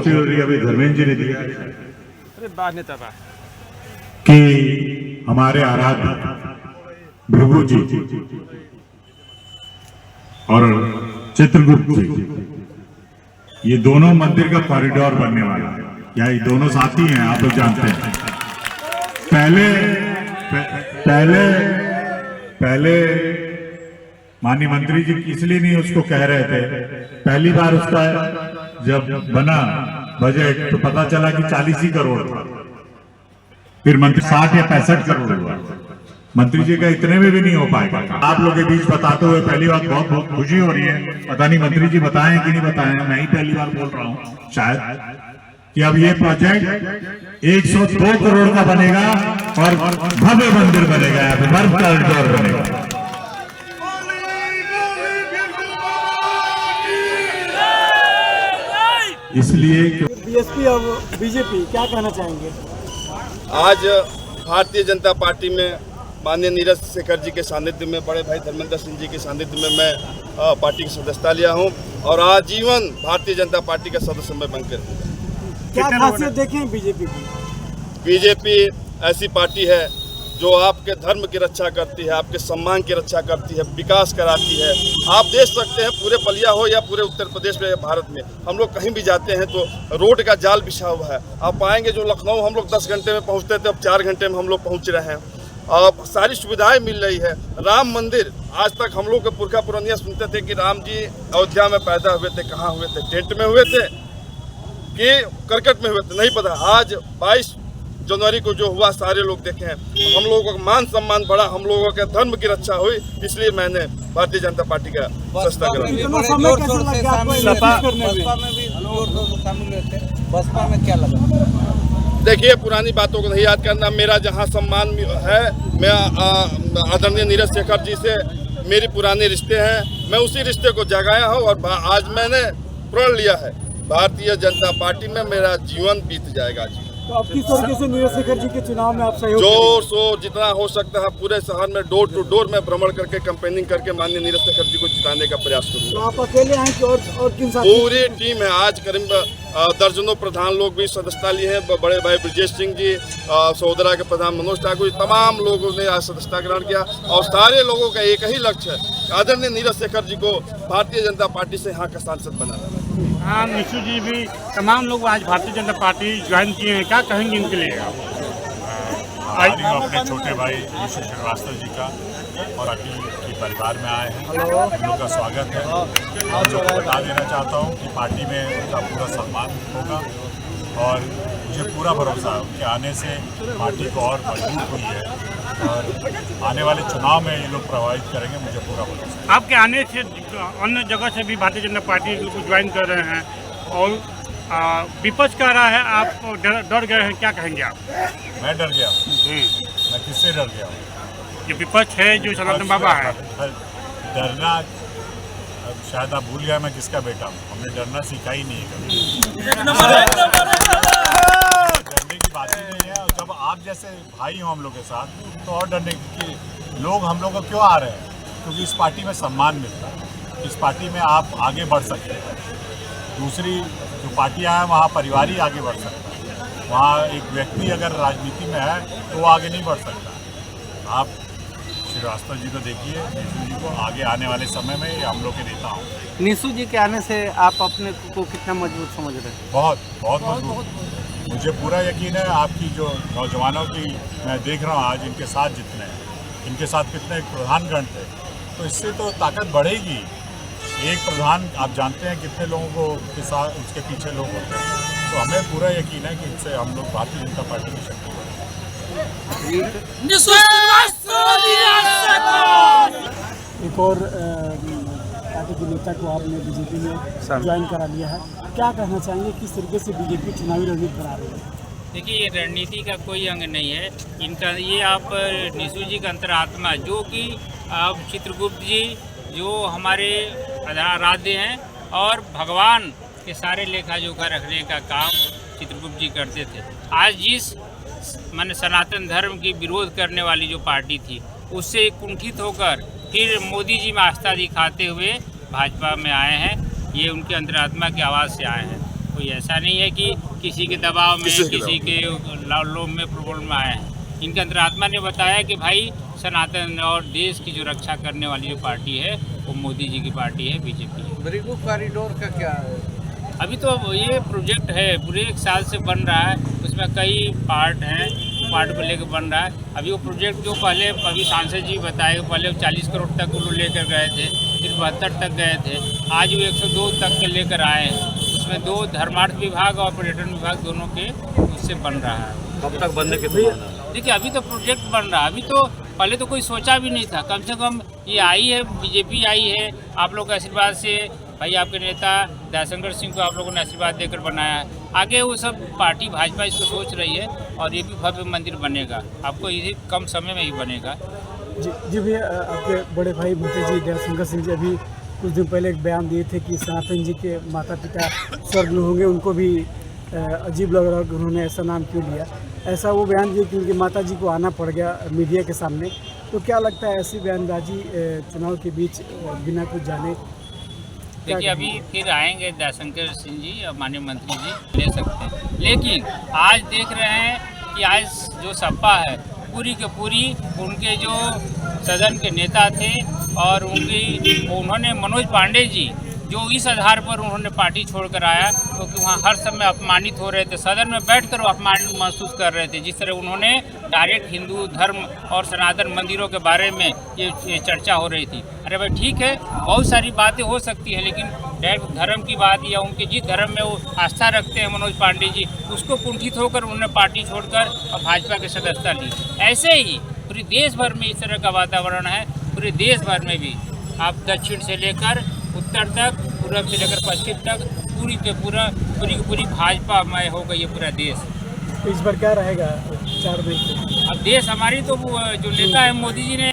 घोषित हो रही है, अभी धर्मेंद्र जी ने दिया कि हमारे आराध्य भृगु जी और चित्रगुप्त जी, ये दोनों मंदिर का कॉरिडोर बनने वाला है। या ये दोनों साथी हैं, आप लोग जानते हैं। पहले माननीय मंत्री जी इसलिए नहीं उसको कह रहे थे, पहली बार उसका जब बना बजट तो पता चला कि 40 ही करोड़ था, फिर मंत्री 60 या 65 करोड़ हुआ। मंत्री जी का इतने में भी नहीं हो पाएगा। आप लोग के बीच बताते हुए पहली बार बहुत खुशी हो रही है। पता नहीं मंत्री जी बताएं कि नहीं बताएं, मैं ही पहली बार बोल रहा हूँ शायद, कि अब ये प्रोजेक्ट 102 करोड़ का बनेगा और भव्य मंदिर बनेगा, भव्य कॉरिडोर बनेगा। इसलिए बीएसपी और बीजेपी क्या कहना चाहेंगे? आज भारतीय जनता पार्टी में माननीय नीरज शेखर जी के सानिध्य में, बड़े भाई धर्मेंद्र सिंह जी के सानिध्य में मैं पार्टी की सदस्यता लिया हूं और आजीवन भारतीय जनता पार्टी का सदस्य मैं बनकर। क्या खासियत देखें बीजेपी की? बीजेपी ऐसी पार्टी है जो आपके धर्म की रक्षा करती है, आपके सम्मान की रक्षा करती है, विकास कराती है। आप देख सकते हैं पूरे बलिया हो या पूरे उत्तर प्रदेश में या भारत में, हम लोग कहीं भी जाते हैं तो रोड का जाल बिछा हुआ है। आप पाएंगे जो लखनऊ हम लोग 10 घंटे में पहुंचते थे, अब 4 घंटे में हम लोग पहुंच रहे हैं। अब सारी सुविधाएं मिल रही है। राम मंदिर, आज तक हम लोग के पुरखा पुरानिया सुनते थे कि राम जी अयोध्या में पैदा हुए थे, कहाँ हुए थे, टेंट में हुए थे कि करकट में हुए थे, नहीं पता। आज 22 जनवरी को जो हुआ सारे लोग देखे हैं। हम लोगों का मान सम्मान बढ़ा, हम लोगों के धर्म की रक्षा हुई, इसलिए मैंने भारतीय जनता पार्टी का सस्ता करा। बसपा में क्या लगा? देखिए, पुरानी बातों को नहीं याद करना। मेरा जहां सम्मान है, मैं आदरणीय नीरज शेखर जी से मेरी पुराने रिश्ते हैं, मैं उसी रिश्ते को जगाया हूं और आज मैंने प्रण लिया है भारतीय जनता पार्टी में मेरा जीवन बीत जाएगा। जी, तो अब किस तरीके से नीरज शेखर जी के चुनाव में आप सहयोग जोर शोर जितना हो सकता है पूरे शहर में डोर टू डोर में भ्रमण करके कैंपेनिंग करके माननीय नीरज शेखर जी को जिताने का प्रयास करूंगा। तो आप अकेले हैं कि और किन साथी? पूरी टीम है। आज करीब दर्जनों प्रधान लोग भी सदस्यता लिए हैं। बड़े भाई ब्रजेश सिंह जी, सहोदरा के प्रधान मनोज ठाकुर, तमाम लोगों ने आज सदस्यता ग्रहण किया और सारे लोगों का एक ही लक्ष्य है, आदरणीय नीरज शेखर जी को भारतीय जनता पार्टी से यहाँ का सांसद बनाना। हाँ, निशु जी भी, तमाम लोग आज भारतीय जनता पार्टी ज्वाइन किए हैं, क्या कहेंगे इनके लिए? अपने छोटे भाई निशु श्रीवास्तव जी का और पार्टी के परिवार में आए हैं, उनका स्वागत है। और जो बता देना चाहता हूँ कि पार्टी में उनका पूरा सम्मान होगा और मुझे पूरा भरोसा है उनके आने से पार्टी को और मजबूत हुई है और आने वाले चुनाव में ये लोग प्रभावित करेंगे, मुझे पूरा भरोसा है। आपके आने से अन्य जगह से भी भारतीय जनता पार्टी को ज्वाइन कर रहे हैं और विपक्ष कह रहा है आप डर गए हैं, क्या कहेंगे आप? मैं डर गया हूँ? मैं किससे डर गया हूँ? ये विपक्ष है जो सनातन बाबा है। डरना शायद आप भूल गया मैं किसका बेटा हूँ। हमने डरना सीखा ही नहीं है कभी। डरने की बात ही नहीं है। और जब आप जैसे भाई हो हम लोग के साथ तो और डरने की लोग हम लोग को क्यों आ रहे हैं? क्योंकि इस पार्टी में सम्मान मिलता है, इस पार्टी में आप आगे बढ़ सकते हैं। दूसरी जो पार्टियां हैं वहाँ परिवार ही आगे बढ़ सकता है, वहाँ एक व्यक्ति अगर राजनीति में है तो वो आगे नहीं बढ़ सकता। आप श्रीवास्तव जी को देखिए, निशु जी को, आगे आने वाले समय में ये हम लोग के नेता हों। निशु जी के आने से आप अपने को कितना मजबूत समझ रहे हैं? बहुत बहुत मजबूत। मुझे पूरा यकीन है आपकी जो नौजवानों की मैं देख रहा हूँ आज इनके साथ जितने हैं, इनके साथ कितने प्रधानगण थे, तो इससे तो ताकत बढ़ेगी। एक प्रधान आप जानते हैं कितने लोगों को के साथ उसके पीछे लोग होते हैं, तो हमें पूरा यकीन है कि इससे हम लोग भारतीय जनता पार्टी की शक्ति बढ़ेगी। एक और पार्टी के नेता को आपने बीजेपी में ज्वाइन करा लिया है, क्या कहना चाहेंगे? किस तरीके से बीजेपी चुनावी रणनीति बना रही है? देखिए, ये रणनीति का कोई अंग नहीं है इनका। ये आप निशु जी का अंतरात्मा, जो कि अब चित्रगुप्त जी जो हमारे आराध्य हैं और भगवान के सारे लेखा जोखा रखने का काम चित्रगुप्त जी करते थे। आज जिस माने सनातन धर्म की विरोध करने वाली जो पार्टी थी उससे कुंठित होकर फिर मोदी जी में आस्था दिखाते हुए भाजपा में आए हैं। ये उनके अंतरात्मा की आवाज़ से आए हैं। कोई ऐसा नहीं है कि किसी के दबाव में, किसी के किसी के लोभ में प्रॉब्लम आए हैं। इनके अंतरात्मा ने बताया कि भाई सनातन और देश की जो रक्षा करने वाली जो पार्टी है वो मोदी जी की पार्टी है, बीजेपी है। ब्रिगू कॉरिडोर का क्या है? अभी तो ये प्रोजेक्ट है, पूरे 1 साल से बन रहा है, उसमें कई पार्ट हैं, पार्ट को लेकर बन रहा है। अभी वो प्रोजेक्ट जो पहले अभी सांसद जी बताए, पहले 40 करोड़ तक वो लेकर गए थे, फिर 72 तक गए थे, आज वो 102 तक के लेकर आए हैं। उसमें 2 धर्मार्थ विभाग और पर्यटन विभाग दोनों के उससे बन रहा है। कब तक बनने के संभावना है? देखिए अभी तो प्रोजेक्ट बन रहा है, अभी तो पहले तो कोई सोचा भी नहीं था। कम से कम ये आई है, बीजेपी आई है, आप लोग के आशीर्वाद से, भाई आपके नेता दयाशंकर सिंह को आप लोगों ने आशीर्वाद देकर बनाया है। आगे वो सब पार्टी भाजपा इसको सोच रही है और ये भी भव्य मंदिर बनेगा, आपको इसी कम समय में ही बनेगा। जी भैया, आपके बड़े भाई मंत्री जी दयाशंकर सिंह जी अभी कुछ दिन पहले एक बयान दिए थे कि सनातन जी के माता पिता स्वर्ग में होंगे, उनको भी अजीब लग रहा कि उन्होंने ऐसा नाम क्यों लिया। ऐसा वो बयान दिए कि उनकी माता जी को आना पड़ गया मीडिया के सामने। तो क्या लगता है ऐसी बयानबाजी चुनाव के बीच बिना कुछ जाने? देखिए अभी फिर आएंगे दयाशंकर सिंह जी और माननीय मंत्री जी, ले सकते हैं, लेकिन आज देख रहे हैं कि आज जो सपा है पूरी के पूरी उनके जो सदन के नेता थे और उन्होंने मनोज पांडे जी जो इस आधार पर उन्होंने पार्टी छोड़कर आया, क्योंकि तो वहाँ हर समय अपमानित हो रहे थे, सदन में बैठकर वो अपमानित महसूस कर रहे थे। जिस तरह उन्होंने डायरेक्ट हिंदू धर्म और सनातन मंदिरों के बारे में ये चर्चा हो रही थी। अरे भाई ठीक है, बहुत सारी बातें हो सकती हैं, लेकिन डायरेक्ट धर्म की बात या उनके जिस धर्म में वो आस्था रखते हैं मनोज पांडे जी, उसको कुंठित होकर उन्होंने पार्टी छोड़कर और भाजपा की सदस्यता ली। ऐसे ही पूरे देश भर में इस तरह का वातावरण है, पूरे देश भर में भी आप दक्षिण से लेकर उत्तर तक, पूर्व से लेकर पश्चिम तक पूरी की पूरी भाजपामय हो गई है पूरा देश। इस बार क्या रहेगा 4 मई को? अब देश हमारी तो जो नेता है मोदी जी ने